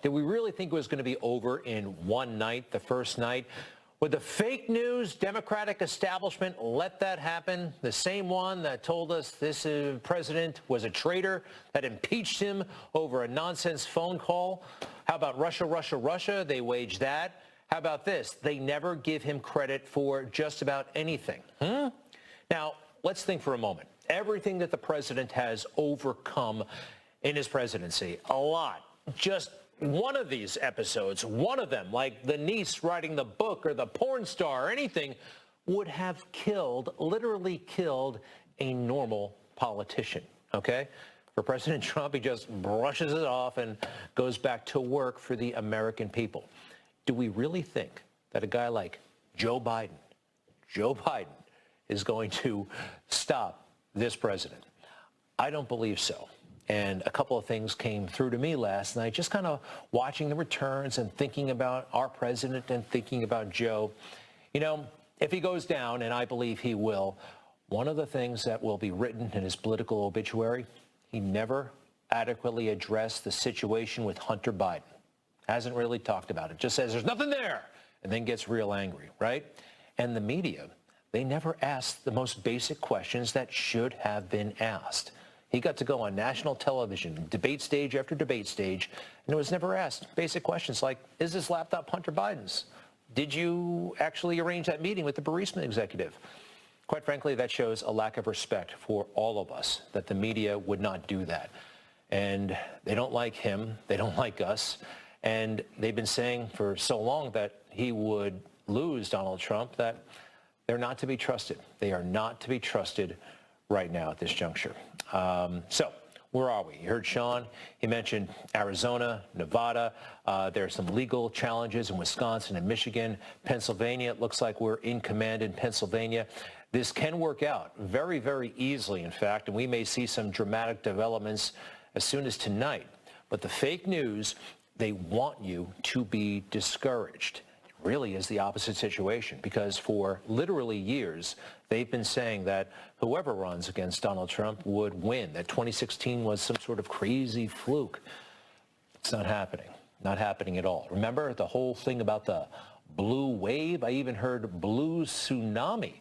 Did we really think it was going to be over in one night, the first night? Would the fake news Democratic establishment let that happen? The same one that told us this president was a traitor, that impeached him over a nonsense phone call? How about Russia, Russia, Russia? They waged that. How about this? They never give him credit for just about anything. Now, let's think for a moment. Everything that the president has overcome in his presidency, a lot. Just one of these episodes, one of them, like the niece writing the book or the porn star or anything, would have killed, literally killed, a normal politician, okay? For President Trump, he just brushes it off and goes back to work for the American people. Do we really think that a guy like Joe Biden is going to stop this president? I don't believe so. And a couple of things came through to me last night, just kind of watching the returns and thinking about our president and thinking about Joe. You know, if he goes down, and I believe he will, one of the things that will be written in his political obituary, he never adequately addressed the situation with Hunter Biden. Hasn't really talked about it. Just says there's nothing there, and then gets real angry, right? And the media, they never asked the most basic questions that should have been asked. He got to go on national television, debate stage after debate stage, and it was never asked basic questions like, is this laptop Hunter Biden's? Did you actually arrange that meeting with the Burisma executive? Quite frankly, that shows a lack of respect for all of us, that the media would not do that. And they don't like him, they don't like us, and they've been saying for so long that he would lose, Donald Trump, that they're not to be trusted. They are not to be trusted right now at this juncture. So where are we? You heard Sean. He mentioned Arizona, Nevada. There are some legal challenges in Wisconsin and Michigan. Pennsylvania, it looks like we're in command in Pennsylvania. This can work out very, very easily, in fact, and we may see some dramatic developments as soon as tonight. But the fake news, they want you to be discouraged. Really is the opposite situation, because for literally years, they've been saying that whoever runs against Donald Trump would win, that 2016 was some sort of crazy fluke. It's not happening at all. Remember the whole thing about the blue wave? I even heard blue tsunami.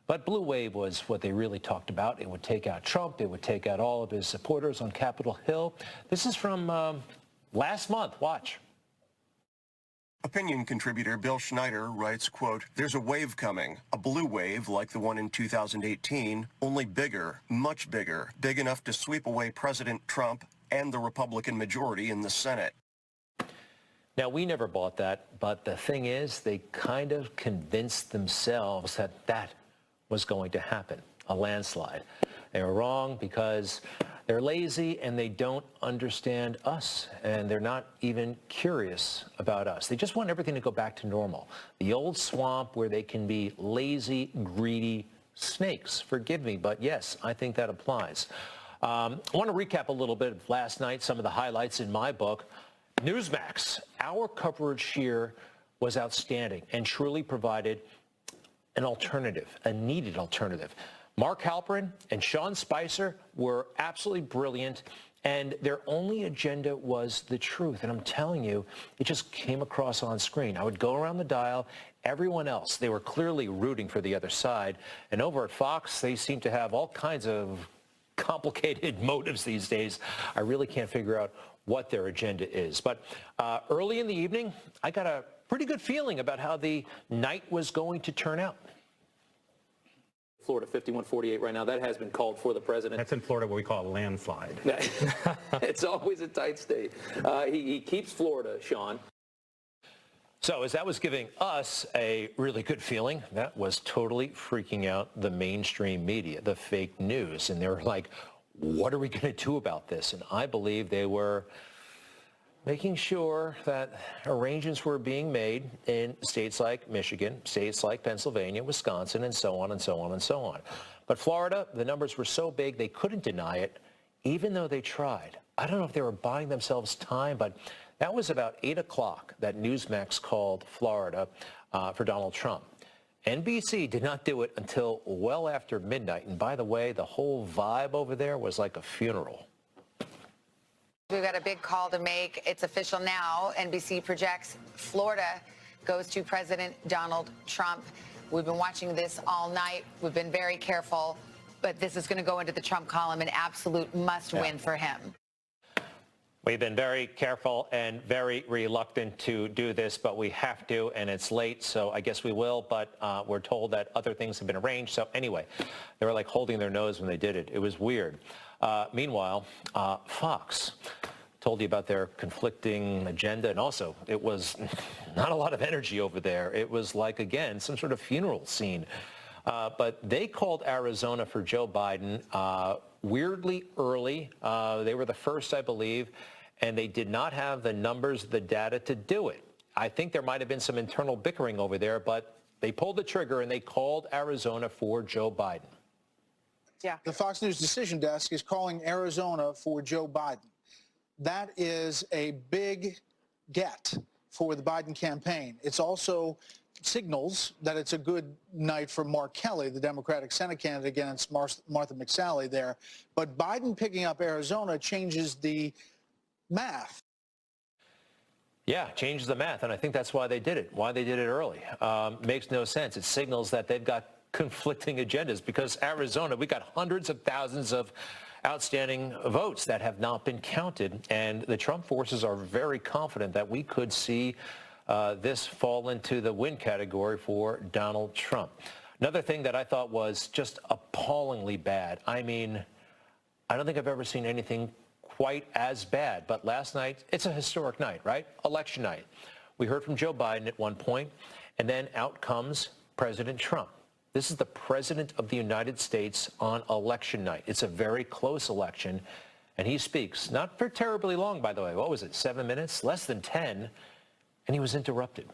But blue wave was what they really talked about. It would take out Trump. It would take out all of his supporters on Capitol Hill. This is from last month. Watch. Opinion contributor Bill Schneider writes, quote, "There's a wave coming, a blue wave like the one in 2018, only bigger, much bigger, big enough to sweep away President Trump and the Republican majority in the Senate." Now, we never bought that, but the thing is, they kind of convinced themselves that that was going to happen, a landslide. They were wrong because they're lazy and they don't understand us, and they're not even curious about us. They just want everything to go back to normal. The old swamp where they can be lazy, greedy snakes. Forgive me, but yes, I think that applies. I want to recap a little bit of last night, some of the highlights in my book. NewsMax, our coverage here was outstanding and truly provided an alternative, a needed alternative. Mark Halperin and Sean Spicer were absolutely brilliant, and their only agenda was the truth. And I'm telling you, it just came across on screen. I would go around the dial. Everyone else, they were clearly rooting for the other side. And over at Fox, they seem to have all kinds of complicated motives these days. I really can't figure out what their agenda is. But early in the evening, I got a pretty good feeling about how the night was going to turn out. Florida 51-48 right now. That has been called for the president. That's in Florida what we call a landslide. It's always a tight state. He keeps Florida, Sean. So as that was giving us a really good feeling, that was totally freaking out the mainstream media, the fake news. And they were like, what are we going to do about this? And I believe they were making sure that arrangements were being made in states like Michigan, states like Pennsylvania, Wisconsin, and so on and so on and so on. But Florida, the numbers were so big they couldn't deny it, even though they tried. I don't know if they were buying themselves time, but that was about 8 o'clock that NewsMax called Florida for Donald Trump. NBC did not do it until well after midnight. And by the way, the whole vibe over there was like a funeral. We've got a big call to make. It's official now. NBC projects Florida goes to President Donald Trump. We've been watching this all night. We've been very careful, but this is going to go into the Trump column, an absolute must-win for him. We've been very careful and very reluctant to do this, but we have to, and it's late, so I guess we will, but we're told that other things have been arranged. So anyway, they were like holding their nose when they did it. It was weird. Meanwhile, Fox told you about their conflicting agenda, and also it was not a lot of energy over there. It was like, again, some sort of funeral scene. But they called Arizona for Joe Biden weirdly early. They were the first, I believe, and they did not have the numbers, the data to do it. I think there might have been some internal bickering over there, but they pulled the trigger and they called Arizona for Joe Biden. Yeah. The Fox News Decision Desk is calling Arizona for Joe Biden. That is a big get for the Biden campaign. It's also signals that it's a good night for Mark Kelly, the Democratic Senate candidate against Martha McSally there. But Biden picking up Arizona changes the math. Yeah, changes the math, and I think that's why they did it, why they did it early. Makes no sense. It signals that they've got conflicting agendas, because Arizona, we got hundreds of thousands of outstanding votes that have not been counted, and the Trump forces are very confident that we could see this fall into the win category for Donald Trump. Another thing that I thought was just appallingly bad. I mean, I don't think I've ever seen anything quite as bad, but last night, it's a historic night, right? Election night. We heard from Joe Biden at one point, and then out comes President Trump. This is the President of the United States on election night. It's a very close election, and he speaks, not for terribly long, by the way. What was it, 7 minutes? Less than 10, and he was interrupted.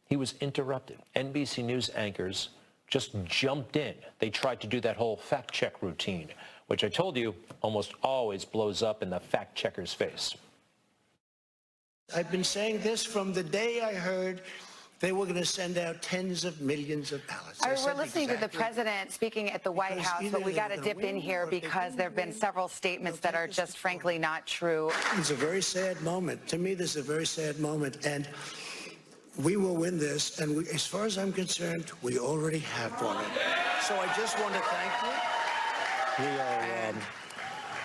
He was interrupted. NBC News anchors just jumped in. They tried to do that whole fact-check routine, which I told you almost always blows up in the fact-checker's face. I've been saying this from the day I heard they were going to send out tens of millions of ballots. We're listening to the president speaking at the White House, but we got to dip in here because there have been several statements that are just frankly not true. It's a very sad moment. To me, this is a very sad moment, and we will win this, and as far as I'm concerned, we already have won it. So I just want to thank you. We are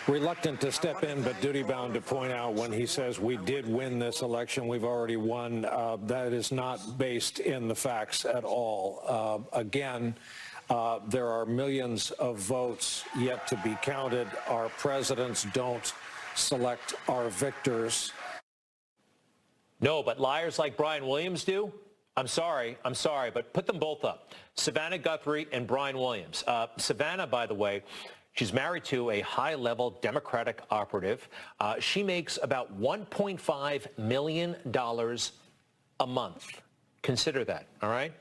reluctant to step in, but duty-bound to point out when he says we did win this election, we've already won, that is not based in the facts at all. Again, there are millions of votes yet to be counted. Our presidents don't select our victors. No, but liars like Brian Williams do? I'm sorry, but put them both up. Savannah Guthrie and Brian Williams. Savannah, by the way, she's married to a high-level Democratic operative. She makes about $1.5 million a month. Consider that, all right?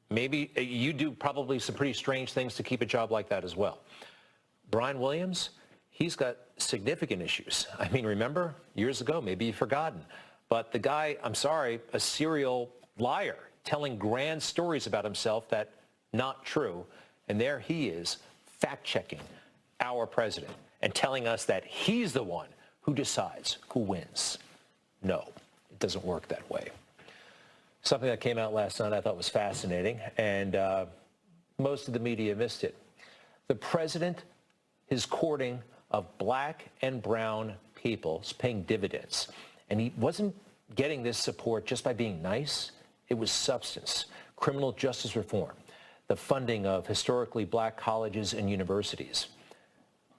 Maybe you do probably some pretty strange things to keep a job like that as well. Brian Williams, he's got significant issues. I mean, remember, years ago, maybe you've forgotten. But the guy, I'm sorry, a serial liar, telling grand stories about himself that not true. And there he is, fact-checking our president and telling us that he's the one who decides who wins. No, it doesn't work that way. Something that came out last night I thought was fascinating, and most of the media missed it. The president, his courting of black and brown people is paying dividends. And he wasn't getting this support just by being nice. It was substance, criminal justice reform, the funding of historically black colleges and universities.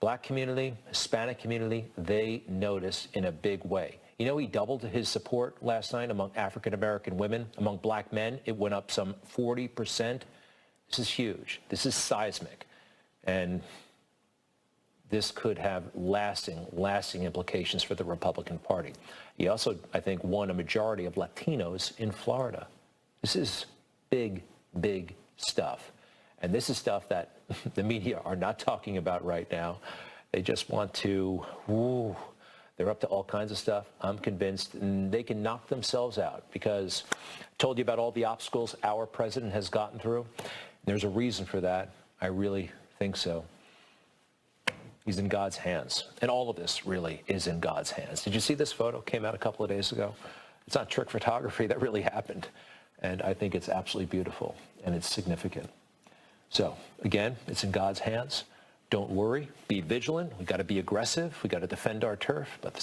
Black community, Hispanic community, they noticed in a big way. You know, he doubled his support last night among African-American women. Among black men, it went up some 40%. This is huge. This is seismic. And this could have lasting implications for the Republican Party. He also, I think, won a majority of Latinos in Florida. This is big, big stuff. And this is stuff that the media are not talking about right now. They just want to, they're up to all kinds of stuff. I'm convinced they can knock themselves out because I told you about all the obstacles our president has gotten through. There's a reason for that. I really think so. He's in God's hands. And all of this really is in God's hands. Did you see this photo? Came out a couple of days ago. It's not trick photography. That really happened. And I think it's absolutely beautiful, and it's significant. So, again, it's in God's hands. Don't worry. Be vigilant. We've got to be aggressive. We've got to defend our turf. But